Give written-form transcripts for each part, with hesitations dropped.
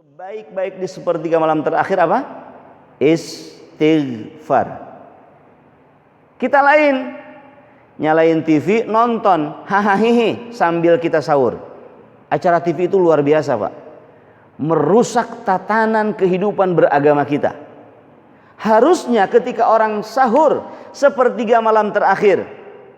Baik-baik di sepertiga malam terakhir apa? Istighfar. Kita lain nyalain TV, nonton hahaha sambil kita sahur. Acara TV itu luar biasa, Pak. Merusak tatanan kehidupan beragama kita. Harusnya ketika orang sahur sepertiga malam terakhir,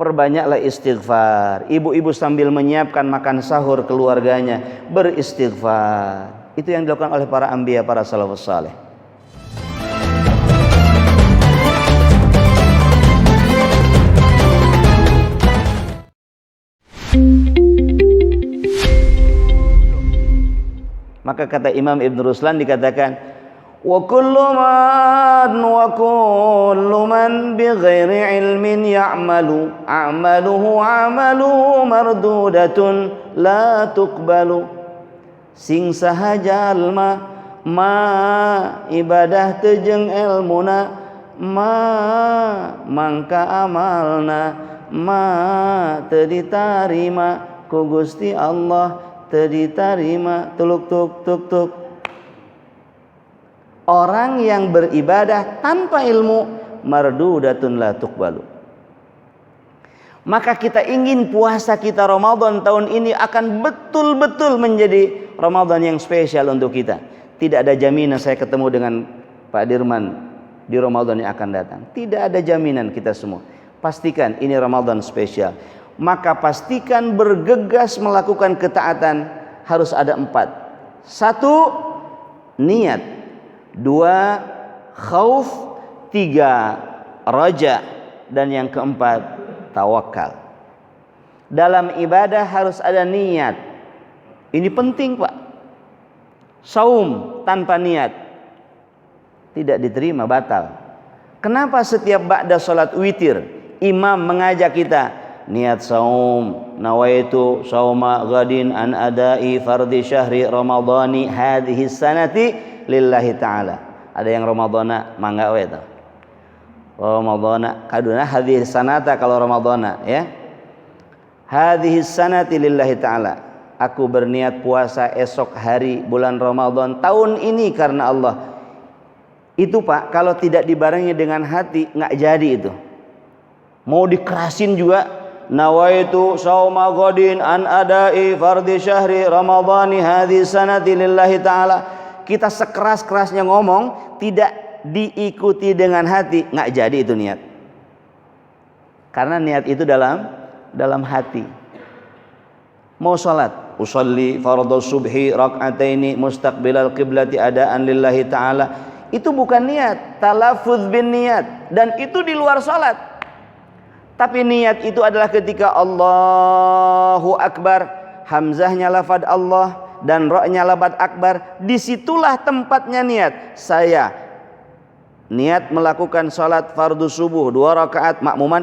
perbanyaklah istighfar. Ibu-ibu sambil menyiapkan makan sahur keluarganya beristighfar. Itu yang dilakukan oleh para anbiya, para salafus saleh. Maka kata Imam Ibn Ruslan dikatakan, wa kullu man bighairi ilmin ya'malu a'maluhu mardudatun la tuqbalu. Sing sahaja alma ma ibadah tejeng ilmuna mangka amalna teu ditarima ku Gusti Allah, teu ditarima. Tuluk tuk. Orang yang beribadah tanpa ilmu mardudatun la tuqbalu. Maka kita ingin puasa kita Ramadan tahun ini akan betul-betul menjadi Ramadan yang spesial untuk kita. Tidak ada jaminan saya ketemu dengan Pak Dirman di Ramadan yang akan datang. Tidak ada jaminan kita semua. Pastikan ini Ramadan spesial. Maka pastikan bergegas melakukan ketaatan. Harus ada 4. 1. Niat. 2. Khauf. 3. Raja. Dan yang keempat, tawakal. Dalam ibadah harus ada niat. Ini penting, Pak. Saum tanpa niat tidak diterima, batal. Kenapa setiap ba'da salat witir imam mengajak kita niat saum, nawaitu sauma ghadin an adai fardhi syahri ramadhani hadhihi sanati lillahi ta'ala. Ada yang ramadhana mangga we tah. Ramadhana kaduna hadhihi sanata kalau ramadhana ya. Hadhihi sanati lillahi ta'ala. Aku berniat puasa esok hari bulan Ramadan tahun ini karena Allah. Itu Pak, kalau tidak dibarengi dengan hati nggak jadi itu. Mau dikerasin juga, nawaitu sauma ghadin an adai fardhi syahri ramadhani hadhihi sanati lillahi ta'ala. Kita sekeras-kerasnya ngomong, tidak diikuti dengan hati, nggak jadi itu niat. Karena niat itu dalam hati. Mau salat, usolli fardhu subhi rak'ataini mustaqbilal qiblati adaan lillahi ta'ala. Itu bukan niat, talaffuz bin niat, dan itu di luar salat. Tapi niat itu adalah ketika Allahu Akbar, hamzahnya lafaz Allah dan ra-nya lafaz akbar, disitulah tempatnya niat. Saya niat melakukan salat fardu subuh 2 rakaat makmuman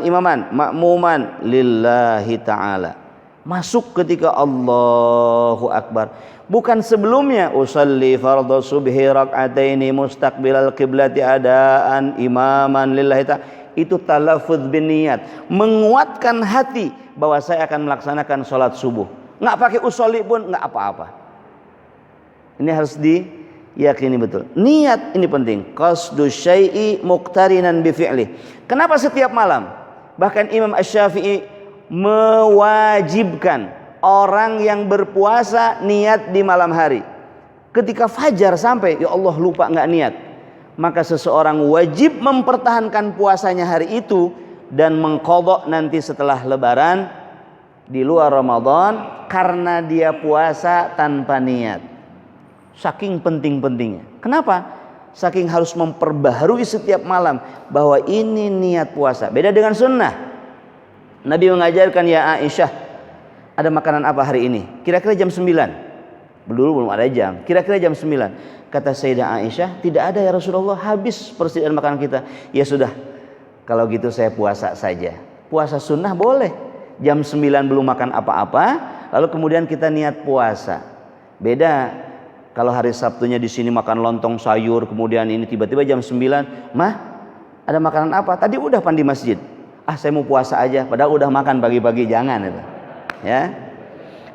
lillahi ta'ala. Masuk ketika Allahu Akbar, bukan sebelumnya. Usalli fardhu subhi rak'ataini mustaqbilal qiblati adaan imaman lillahi ta'ala. Itu talaffuz bin niat, menguatkan hati bahwa saya akan melaksanakan salat subuh. Nggak pakai usolli pun nggak apa-apa. Ini harus diyakini betul. Niat ini penting. Qasdu syai'i muqtarinan bi fi'li. Kenapa setiap malam? Bahkan Imam Asy-Syafi'i mewajibkan orang yang berpuasa niat di malam hari. Ketika fajar sampai, ya Allah lupa nggak niat, maka seseorang wajib mempertahankan puasanya hari itu dan mengqadha nanti setelah lebaran di luar Ramadan karena dia puasa tanpa niat. Saking penting-pentingnya. Kenapa? Saking harus memperbaharui setiap malam bahwa ini niat puasa. Beda dengan sunnah. Nabi mengajarkan, ya Aisyah, ada makanan apa hari ini? Kira-kira jam 9. Dulu belum ada jam. Kira-kira jam 9. Kata Sayyidah Aisyah, tidak ada ya Rasulullah, habis persediaan makanan kita. Ya sudah, kalau gitu saya puasa saja. Puasa sunnah boleh. Jam 9 belum makan apa-apa, lalu kemudian kita niat puasa. Beda kalau hari Sabtunya di sini makan lontong sayur, kemudian ini tiba-tiba jam 9, "Mah, ada makanan apa? Tadi udah pan di masjid." Saya mau puasa aja, padahal udah makan pagi-pagi. Jangan itu. Ya.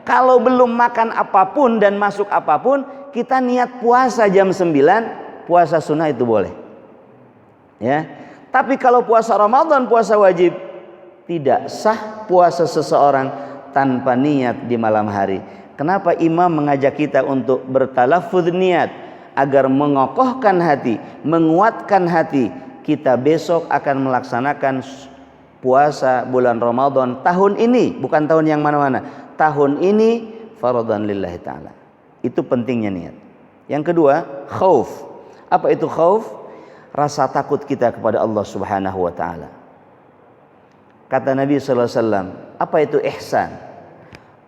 Kalau belum makan apapun dan masuk apapun, kita niat puasa jam 9, puasa sunnah itu boleh. Ya. Tapi kalau puasa Ramadan, puasa wajib, tidak sah puasa seseorang tanpa niat di malam hari. Kenapa imam mengajak kita untuk bertalafudz niat agar mengokohkan hati, menguatkan hati kita besok akan melaksanakan puasa bulan Ramadan tahun ini, bukan tahun yang mana-mana. Tahun ini fardhan lillahi ta'ala. Itu pentingnya niat. Yang kedua, khauf. Apa itu khauf? Rasa takut kita kepada Allah Subhanahu wa taala. Kata Nabi sallallahu alaihi wasallam, apa itu ihsan?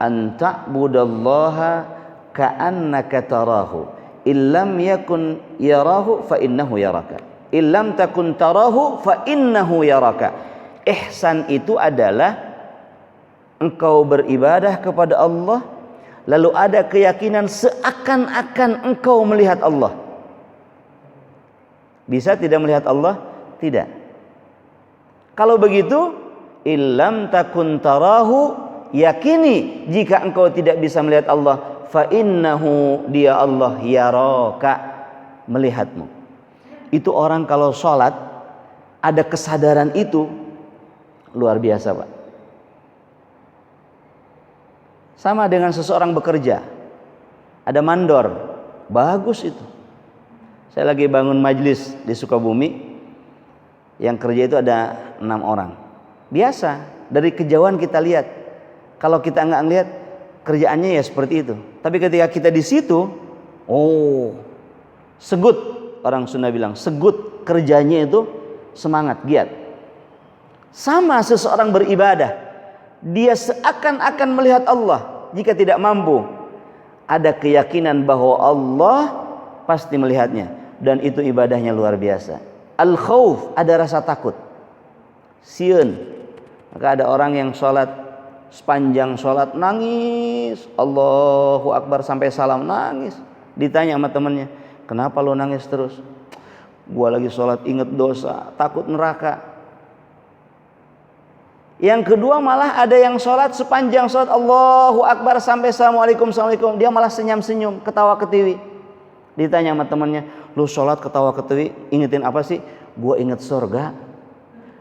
An ta'budallaha ka'annaka tarahu, illam yakun yarahu fa innahu yaraka. Illam takun tarahu fa innahu yaraka. Ihsan itu adalah engkau beribadah kepada Allah, lalu ada keyakinan seakan-akan engkau melihat Allah. Bisa tidak melihat Allah? Tidak. Kalau begitu, illam takun tarahu, yakini jika engkau tidak bisa melihat Allah, fa innahu, dia Allah, yaraka, melihatmu. Itu orang kalau sholat ada kesadaran itu, luar biasa Pak. Sama dengan seseorang bekerja, ada mandor, bagus itu. Saya lagi bangun majlis di Sukabumi, yang kerja itu ada 6 orang. Biasa, dari kejauhan kita lihat. Kalau kita nggak ngelihat, kerjaannya ya seperti itu. Tapi ketika kita di situ, oh, segut, orang Sunda bilang, segut, kerjanya itu semangat, giat. Sama seseorang beribadah, dia seakan-akan melihat Allah. Jika tidak mampu, ada keyakinan bahwa Allah pasti melihatnya, dan itu ibadahnya luar biasa. Al-khauf, ada rasa takut. Sieun. Maka ada orang yang sholat, sepanjang sholat nangis, Allahu Akbar sampai salam, nangis. Ditanya sama temannya, kenapa lo nangis terus? Gua lagi sholat inget dosa, takut neraka. Yang kedua malah ada yang sholat sepanjang sholat Allahu Akbar sampai Assalamualaikum, Assalamualaikum, dia malah senyum-senyum, ketawa ketiwi. Ditanya sama temannya, lu sholat ketawa ketiwi, ingetin apa sih? Gua inget surga.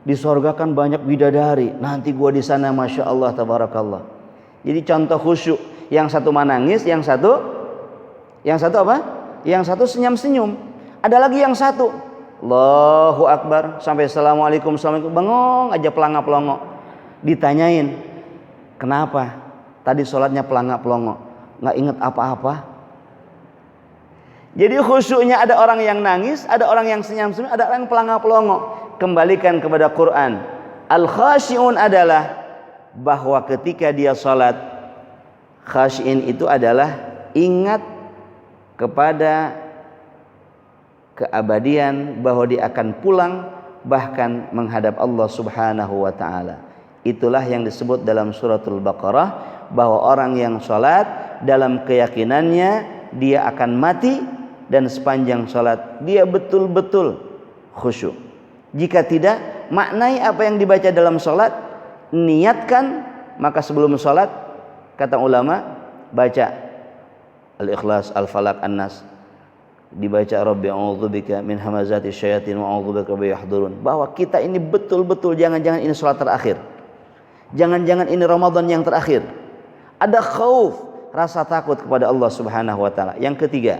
Di surga kan banyak bidadari, nanti gua di sana, masya Allah, tabarakallah. Jadi contoh khusyuk, yang satu menangis, yang satu apa? Yang satu senyum-senyum. Ada lagi yang satu, Allahu Akbar sampai Assalamualaikum, Assalamualaikum, bengong aja, pelangap-pelongo. Ditanyain, kenapa? Tadi sholatnya pelangap-pelongo, nggak inget apa-apa. Jadi khusyuknya ada orang yang nangis, ada orang yang senyum-senyum, ada orang yang pelangap-pelongo. Kembalikan kepada Quran. Al-khasyi'un adalah bahwa ketika dia sholat, khasyi'in itu adalah ingat kepada keabadian, bahwa dia akan pulang bahkan menghadap Allah Subhanahu wa taala. Itulah yang disebut dalam suratul Baqarah, bahwa orang yang sholat dalam keyakinannya dia akan mati, dan sepanjang sholat dia betul-betul khusyuk. Jika tidak, maknai apa yang dibaca dalam sholat, niatkan. Maka sebelum sholat, kata ulama, baca Al-Ikhlas, Al-Falaq, An-Nas, dibaca Rabbi a'udzubika min hamazati syayatin wa a'udzubika rabbi yahdurun. Bahwa kita ini betul-betul, jangan-jangan ini sholat terakhir, jangan-jangan ini Ramadan yang terakhir. Ada khauf, rasa takut kepada Allah Subhanahu wa taala. Yang ketiga,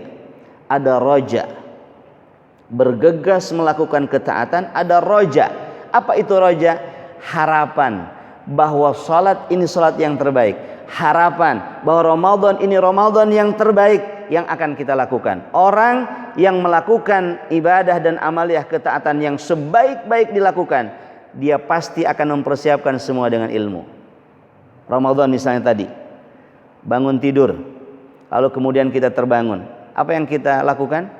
ada roja, bergegas melakukan ketaatan. Ada roja. Apa itu roja? Harapan bahwa salat ini salat yang terbaik. Harapan bahwa Ramadan ini Ramadan yang terbaik yang akan kita lakukan. Orang yang melakukan ibadah dan amaliyah ketaatan yang sebaik-baik dilakukan, dia pasti akan mempersiapkan semua dengan ilmu. Ramadan misalnya tadi, bangun tidur, lalu kemudian kita terbangun. Apa yang kita lakukan?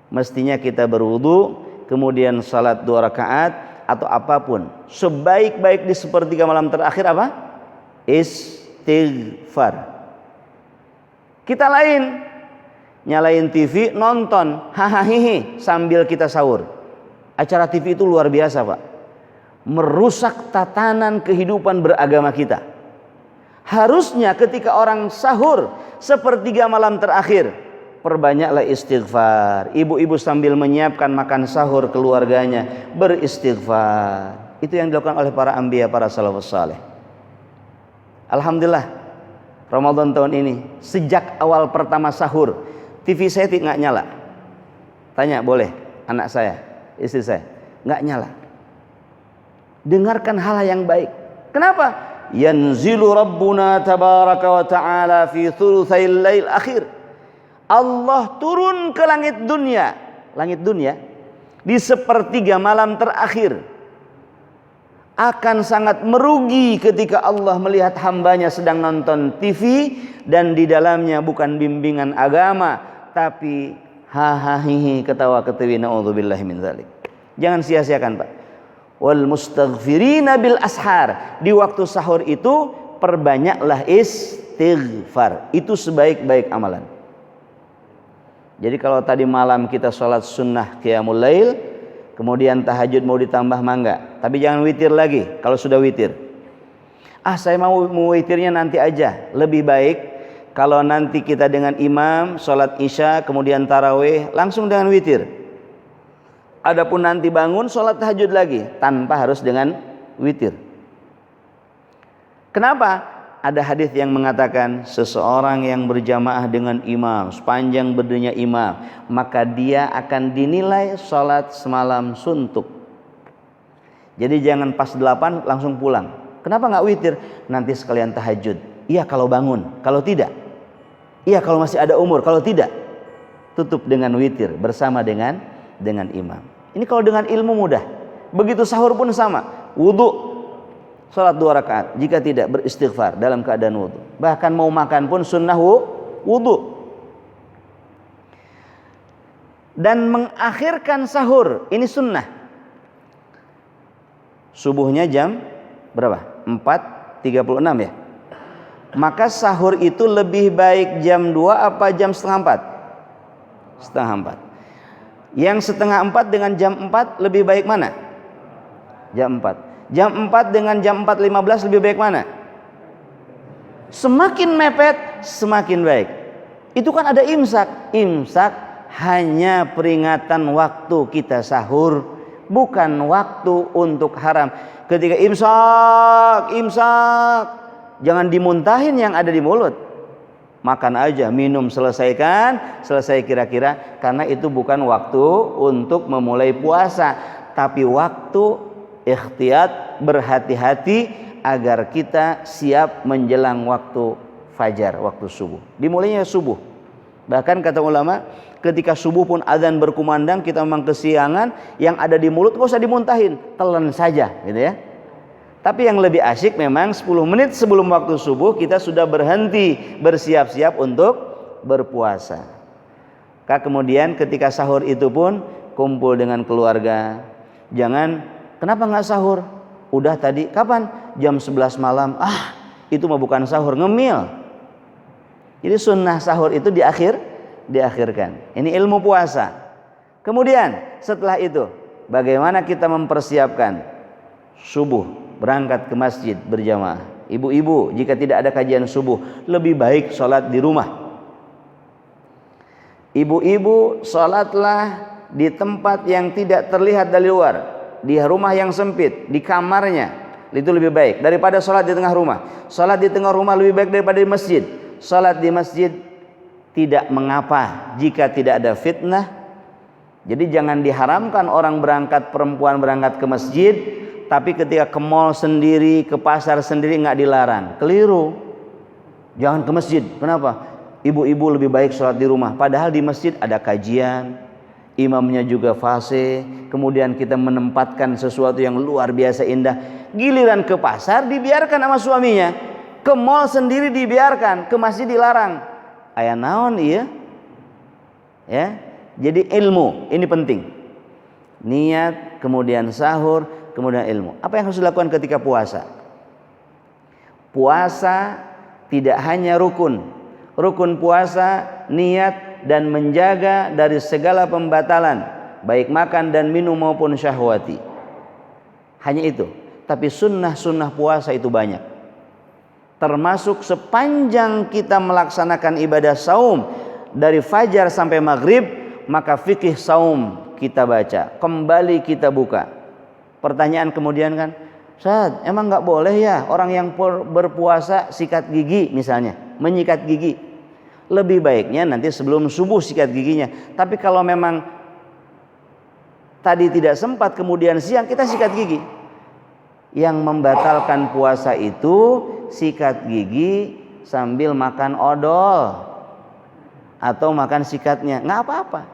Mestinya kita berwudu, kemudian salat 2 rakaat atau apapun. Sebaik-baik di sepertiga malam terakhir apa? Istighfar. Kita lain, nyalain TV, nonton, hahaha sambil kita sahur. Acara TV itu luar biasa Pak, merusak tatanan kehidupan beragama kita. Harusnya ketika orang sahur sepertiga malam terakhir, perbanyaklah istighfar. Ibu-ibu sambil menyiapkan makan sahur keluarganya beristighfar. Itu yang dilakukan oleh para anbiya, para salafus saleh. Alhamdulillah, Ramadan tahun ini sejak awal pertama sahur TV saya nggak nyala. Tanya boleh anak saya, istri saya, nggak nyala. Dengarkan hal yang baik. Kenapa? Yanzilu Rabbuna tabaraka wa ta'ala fi thulutsail lail akhir. Allah turun ke langit dunia di sepertiga malam terakhir. Akan sangat merugi ketika Allah melihat hambanya sedang nonton TV dan di dalamnya bukan bimbingan agama, tapi hahaha ketawa ketiwi, naudzubillahi min dzalik. Jangan sia-siakan, Pak. Wal mustaghfirina bil ashar. Di waktu sahur itu perbanyaklah istighfar. Itu sebaik-baik amalan. Jadi kalau tadi malam kita sholat sunnah qiyamul lail, kemudian tahajud mau ditambah mangga, tapi jangan witir lagi. Kalau sudah witir, saya mau witirnya nanti aja. Lebih baik kalau nanti kita dengan imam sholat isya kemudian tarawih langsung dengan witir. Adapun nanti bangun sholat tahajud lagi tanpa harus dengan witir. Kenapa? Ada hadis yang mengatakan seseorang yang berjamaah dengan imam sepanjang berdirinya imam, maka dia akan dinilai sholat semalam suntuk. Jadi jangan pas 8 langsung pulang. Kenapa nggak witir? Nanti sekalian tahajud. Iya kalau bangun, kalau tidak. Iya kalau masih ada umur, kalau tidak tutup dengan witir bersama dengan imam. Ini kalau dengan ilmu mudah. Begitu sahur pun sama. Wudu salat 2 rakaat, jika tidak beristighfar dalam keadaan wudu. Bahkan mau makan pun sunnah wudu. Dan mengakhirkan sahur ini sunnah. Subuhnya jam berapa? 4.36 ya. Maka sahur itu lebih baik jam 2 apa jam setengah 4? Setengah 4. Yang setengah 4 dengan jam 4 lebih baik mana? Jam 4. Jam 4 dengan jam 4.15 lebih baik mana? Semakin mepet semakin baik. Itu kan ada imsak. Imsak hanya peringatan waktu kita sahur, bukan waktu untuk haram. Ketika imsak, jangan dimuntahin yang ada di mulut. Makan aja, minum, selesaikan, selesai kira-kira, karena itu bukan waktu untuk memulai puasa, tapi waktu ikhtiyat, berhati-hati agar kita siap menjelang waktu fajar, waktu subuh. Dimulainya subuh. Bahkan kata ulama, ketika subuh pun azan berkumandang, kita memang kesiangan, yang ada di mulut gak usah dimuntahin, telan saja, gitu ya. Tapi yang lebih asyik memang 10 menit sebelum waktu subuh kita sudah berhenti, bersiap-siap untuk berpuasa. Kemudian ketika sahur itu pun kumpul dengan keluarga. Jangan, kenapa nggak sahur? Udah tadi, kapan? Jam 11 malam. Itu mah bukan sahur, ngemil. Jadi sunnah sahur itu diakhirkan. Ini ilmu puasa. Kemudian setelah itu, bagaimana kita mempersiapkan subuh? Berangkat ke masjid berjamaah. Ibu-ibu jika tidak ada kajian subuh, lebih baik sholat di rumah. Ibu-ibu sholatlah di tempat yang tidak terlihat dari luar, di rumah yang sempit, di kamarnya. Itu lebih baik daripada sholat di tengah rumah. Sholat di tengah rumah lebih baik daripada di masjid. Sholat di masjid tidak mengapa jika tidak ada fitnah. Jadi jangan diharamkan orang berangkat, perempuan berangkat ke masjid, tapi ketika ke mall sendiri, ke pasar sendiri nggak dilarang. Keliru. Jangan ke masjid. Kenapa? Ibu-ibu lebih baik sholat di rumah. Padahal di masjid ada kajian, imamnya juga fasih. Kemudian kita menempatkan sesuatu yang luar biasa indah. Giliran ke pasar dibiarkan sama suaminya. Ke mall sendiri dibiarkan, ke masjid dilarang. Aya naon iya? Ya. Jadi ilmu ini penting. Niat, kemudian sahur, kemudian ilmu. Apa yang harus dilakukan ketika puasa? Puasa tidak hanya rukun. Rukun puasa, niat dan menjaga dari segala pembatalan, baik makan dan minum maupun syahwati. Hanya itu. Tapi sunnah-sunnah puasa itu banyak. Termasuk sepanjang kita melaksanakan ibadah saum, dari fajar sampai maghrib, maka fikih saum kita baca, kembali kita buka. Pertanyaan kemudian kan, Ustaz, emang nggak boleh ya orang yang berpuasa sikat gigi misalnya, menyikat gigi? Lebih baiknya nanti sebelum subuh sikat giginya. Tapi kalau memang tadi tidak sempat kemudian siang kita sikat gigi. Yang membatalkan puasa itu sikat gigi sambil makan odol atau makan sikatnya, nggak apa-apa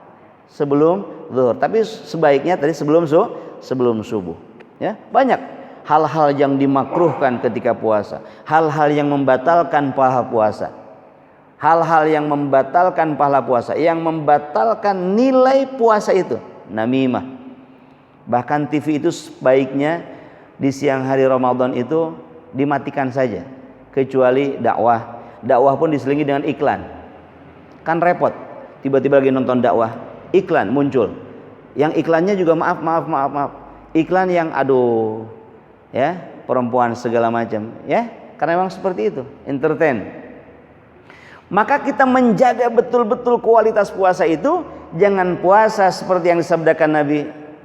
sebelum zuhur. Tapi sebaiknya tadi sebelum subuh. Ya, banyak hal-hal yang dimakruhkan ketika puasa, hal-hal yang membatalkan pahala puasa, hal-hal yang membatalkan pahala puasa, yang membatalkan nilai puasa itu, namimah. Bahkan TV itu sebaiknya di siang hari Ramadan itu dimatikan saja, kecuali dakwah. Dakwah pun diselingi dengan iklan. Kan repot, tiba-tiba lagi nonton dakwah, iklan muncul. Yang iklannya juga maaf. Iklan yang aduh, ya, perempuan segala macam, ya. Karena memang seperti itu, entertain. Maka kita menjaga betul-betul kualitas puasa itu, jangan puasa seperti yang disabdakan Nabi,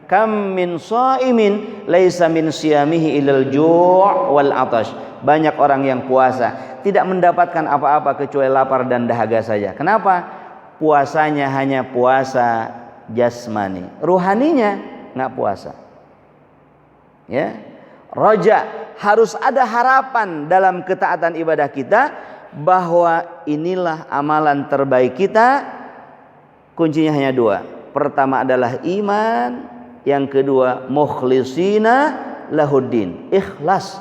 kam min shaimin laisa min siyamihi ilal ju' wal atash. Banyak orang yang puasa tidak mendapatkan apa-apa kecuali lapar dan dahaga saja. Kenapa? Puasanya hanya puasa jasmani, ruhaninya nggak puasa. Ya, roja, harus ada harapan dalam ketaatan ibadah kita bahwa inilah amalan terbaik kita. Kuncinya hanya dua. Pertama adalah iman, yang kedua mukhlisina lahuddin, ikhlas.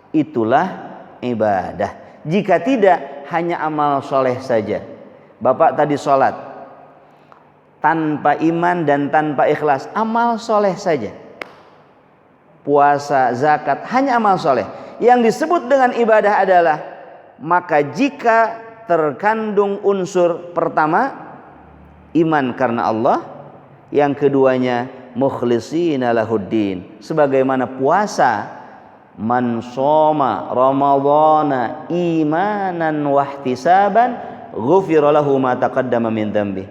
Itulah ibadah. Jika tidak, hanya amal soleh saja. Bapak tadi sholat tanpa iman dan tanpa ikhlas, amal soleh saja. Puasa, zakat, hanya amal soleh. Yang disebut dengan ibadah adalah, maka jika terkandung unsur pertama iman karena Allah, yang keduanya mukhlisina lahuddin, sebagaimana puasa, man shoma ramadhana imanan wahtisaban ghufira lahu ma taqaddama min dzambi.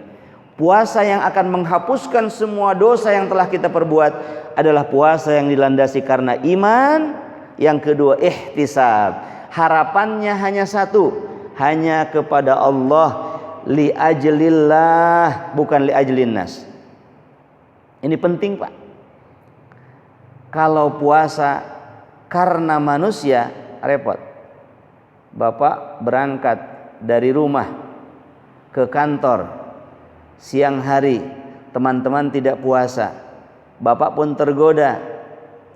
Puasa yang akan menghapuskan semua dosa yang telah kita perbuat adalah puasa yang dilandasi karena iman. Yang kedua ihtisab, harapannya hanya satu, hanya kepada Allah, li ajlillah, bukan li ajlin nas. Ini penting, Pak. Kalau puasa karena manusia, repot. Bapak berangkat dari rumah ke kantor siang hari, teman-teman tidak puasa, Bapak pun tergoda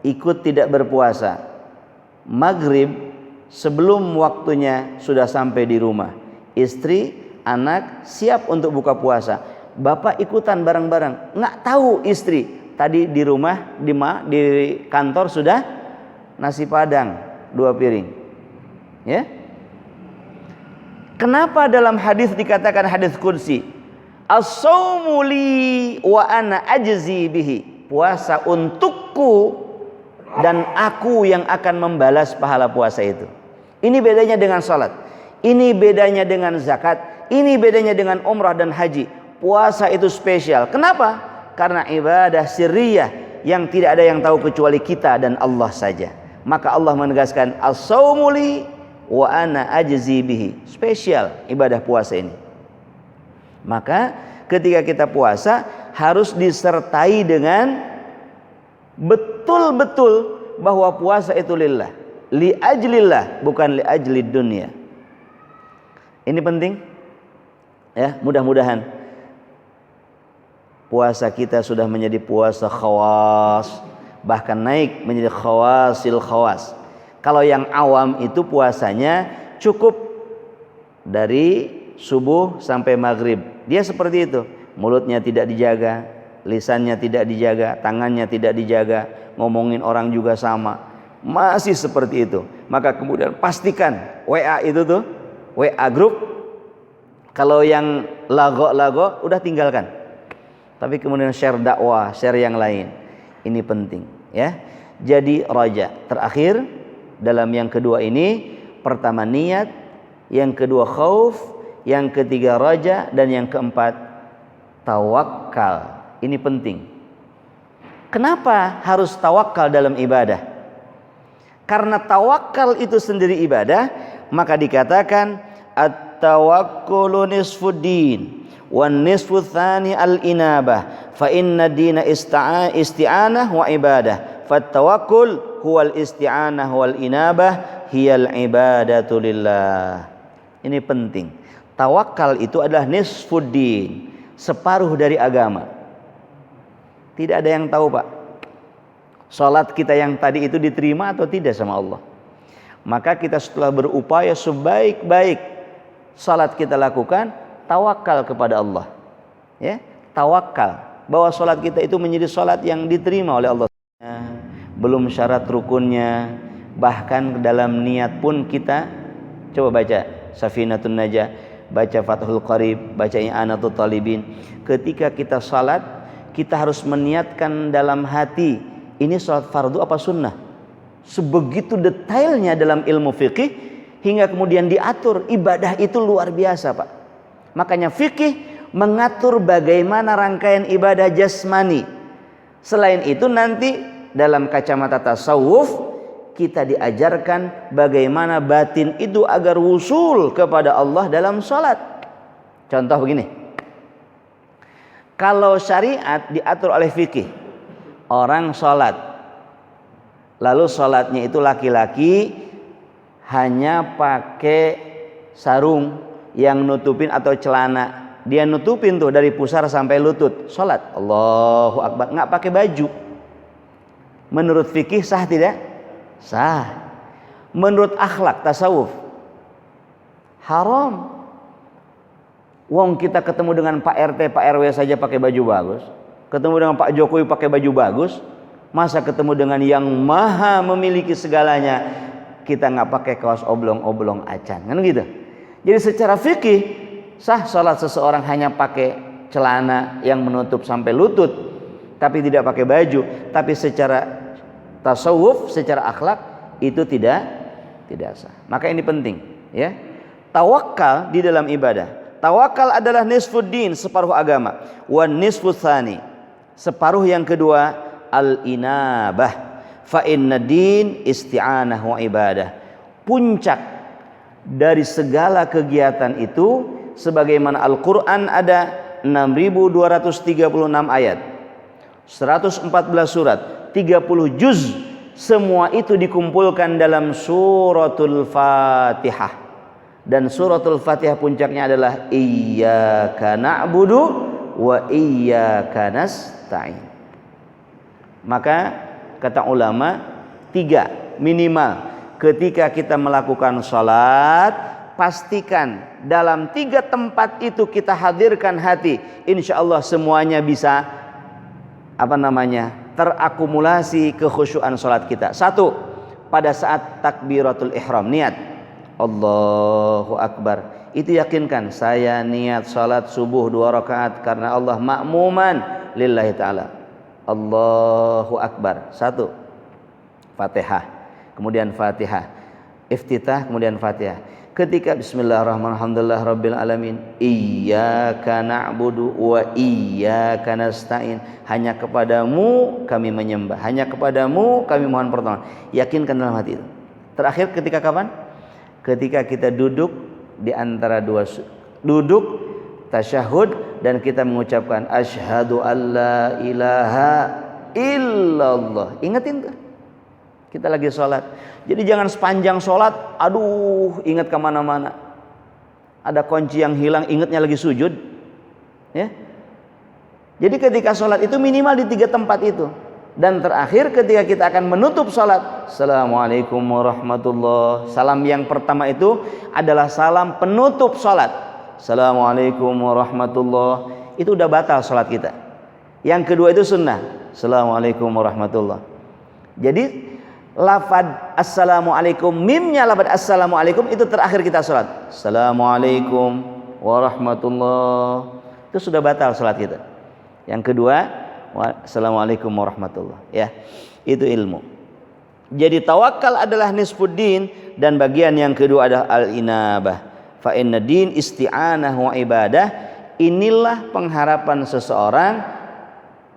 ikut tidak berpuasa. Maghrib sebelum waktunya sudah sampai di rumah, istri, anak siap untuk buka puasa, Bapak ikutan bareng-bareng. Nggak tahu istri tadi di rumah, di kantor sudah nasi padang 2 piring. Ya. Kenapa dalam hadis dikatakan hadis qudsi, as-saumu li wa ana ajzi bihi, puasa untukku dan aku yang akan membalas pahala puasa itu. Ini bedanya dengan salat, ini bedanya dengan zakat, ini bedanya dengan umrah dan haji. Puasa itu spesial. Kenapa? Karena ibadah sirriyah yang tidak ada yang tahu kecuali kita dan Allah saja. Maka Allah menegaskan as-saumu li wa ana ajzi bihi. Spesial ibadah puasa ini. Maka ketika kita puasa harus disertai dengan betul-betul bahwa puasa itu lillah, li ajlillah, bukan li ajlid dunia. Ini penting. Ya, mudah-mudahan puasa kita sudah menjadi puasa khawas, bahkan naik menjadi khawasil khawas. Kalau yang awam itu puasanya cukup dari subuh sampai maghrib, dia seperti itu, mulutnya tidak dijaga, lisannya tidak dijaga, tangannya tidak dijaga, ngomongin orang juga sama, masih seperti itu. Maka kemudian pastikan WA itu tuh, WA grup, kalau yang lago-lago udah tinggalkan, tapi kemudian share dakwah, share yang lain. Ini penting, ya. Jadi raja terakhir dalam yang kedua ini, pertama niat, yang kedua khauf, yang ketiga raja, dan yang keempat tawakal. Ini penting. Kenapa harus tawakal dalam ibadah? Karena tawakal itu sendiri ibadah, maka dikatakan at-tawakkulu nisfuddin wan nisfu tsani al-inabah fa inna dina isti'anah wa ibadah fattawakkul huwal isti'anah wal inabah hiyal ibadatu lillah. Ini penting. Tawakal itu adalah nisfuddin, separuh dari agama. Tidak ada yang tahu, Pak, salat kita yang tadi itu diterima atau tidak sama Allah. Maka kita setelah berupaya sebaik-baik salat kita lakukan, tawakal kepada Allah. Ya, tawakal bahwa salat kita itu menjadi salat yang diterima oleh Allah. Belum syarat rukunnya, bahkan dalam niat pun kita coba baca Safinatun Najah, baca Fathul Qarib, baca I'anatul Talibin. Ketika kita salat, kita harus meniatkan dalam hati, ini salat fardu apa sunnah. Sebegitu detailnya dalam ilmu fikih, hingga kemudian diatur. Ibadah itu luar biasa, Pak. Makanya fikih mengatur bagaimana rangkaian ibadah jasmani. Selain itu nanti dalam kacamata tasawuf kita diajarkan bagaimana batin itu agar wusul kepada Allah dalam salat. Contoh begini, kalau syariat diatur oleh fikih, orang salat, lalu salatnya itu laki-laki hanya pakai sarung yang nutupin atau celana, dia nutupin tuh dari pusar sampai lutut, salat Allahu Akbar, nggak pakai baju. Menurut fikih sah tidak? Sah. Menurut akhlak tasawuf haram. Wong kita ketemu dengan Pak RT, Pak RW saja pakai baju bagus, ketemu dengan Pak Jokowi pakai baju bagus, masa ketemu dengan yang maha memiliki segalanya kita nggak pakai kaos oblong-oblong acan, kan gitu. Jadi secara fikih sah salat seseorang hanya pakai celana yang menutup sampai lutut, tapi tidak pakai baju. Tapi secara tasawuf, secara akhlak itu tidak sah. Maka ini penting, ya. Tawakal di dalam ibadah. Tawakal adalah nisfuddin, separuh agama. Wan nisfu tsani, separuh yang kedua al-inabah. Fa inna din isti'anah wa ibadah. Puncak dari segala kegiatan itu, sebagaimana Al-Qur'an ada 6236 ayat, 114 surat, 30 juz, semua itu dikumpulkan dalam suratul Fatihah. Dan suratul Fatihah puncaknya adalah iyyaka na'budu wa iyyaka nasta'in. Maka kata ulama, 3 minimal ketika kita melakukan salat, pastikan dalam 3 tempat itu kita hadirkan hati. Insya Allah semuanya bisa terakumulasi kekhusyuan salat kita. 1, pada saat takbiratul ihram, niat Allahu Akbar, itu yakinkan saya niat salat subuh 2 rakaat karena Allah, ma'muman lillahi ta'ala. Allahu Akbar, 1 Fatihah, kemudian Fatihah, iftitah, kemudian Fatihah. Ketika bismillahirrahmanirrahim, alhamdulillah rabbil alamin, iyyaka na'budu wa iyyaka nasta'in, hanya kepadamu kami menyembah, hanya kepadamu kami mohon pertolongan. Yakinkan dalam hati itu. Terakhir ketika kapan? Ketika kita duduk di antara dua duduk tasyahud dan kita mengucapkan asyhadu alla ilaha illallah. Ingetin tuh, kita lagi sholat. Jadi jangan sepanjang sholat, aduh ingat kemana-mana, ada kunci yang hilang, ingatnya lagi sujud, ya. Jadi ketika sholat itu minimal di 3 tempat itu. Dan terakhir ketika kita akan menutup salat, assalamualaikum warahmatullahi. Salam yang pertama itu adalah salam penutup salat, assalamualaikum warahmatullahi. Itu udah batal salat kita. Yang kedua itu sunnah, assalamualaikum warahmatullahi. Jadi lafad assalamualaikum, mimnya lafad assalamualaikum itu terakhir kita salat, assalamualaikum warahmatullahi. Itu sudah batal salat kita. Yang kedua, assalamualaikum warahmatullahi, ya. Itu ilmu. Jadi tawakal adalah nisfuddin, dan bagian yang kedua adalah al-inabah. Fa inna din isti'anah wa ibadah. Inilah pengharapan seseorang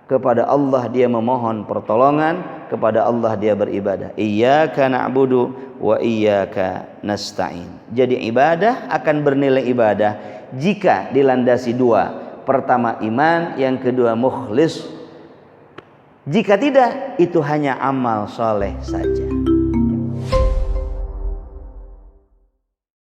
kepada Allah, dia memohon pertolongan, kepada Allah dia beribadah. Iyyaka na'budu wa iyyaka nasta'in. Jadi ibadah akan bernilai ibadah jika dilandasi dua. Pertama iman, yang kedua mukhlis. Jika tidak, itu hanya amal soleh saja.